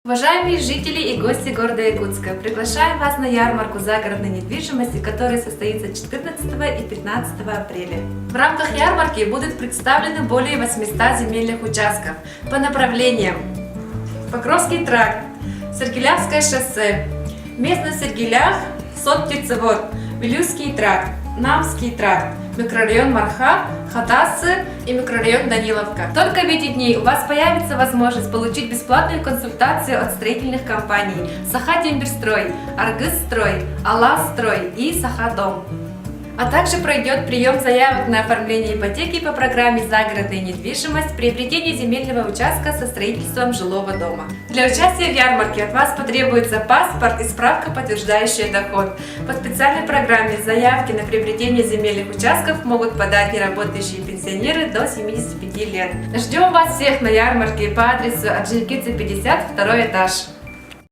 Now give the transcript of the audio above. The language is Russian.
Уважаемые жители и гости города Якутска, приглашаем вас на ярмарку загородной недвижимости, которая состоится 14 и 15 апреля. В рамках ярмарки будут представлены более 800 земельных участков по направлениям: Покровский тракт, Сергелявское шоссе, местность Сергелях, Сот-Птицевод, Вилюйский тракт, Намский тракт, микрорайон Марха, Хатасы и микрорайон Даниловка. Только в эти дни у вас появится возможность получить бесплатную консультацию от строительных компаний Саха-Демберстрой, Аргызстрой, Алластрой и Саха-Дом. А также пройдет прием заявок на оформление ипотеки по программе «Загородная недвижимость», приобретение земельного участка со строительством жилого дома. Для участия в ярмарке от вас потребуется паспорт и справка, подтверждающая доход. По специальной программе заявки на приобретение земельных участков могут подать неработающие пенсионеры до 75 лет. Ждем вас всех на ярмарке по адресу Орджоникидзе, 50, 2 этаж.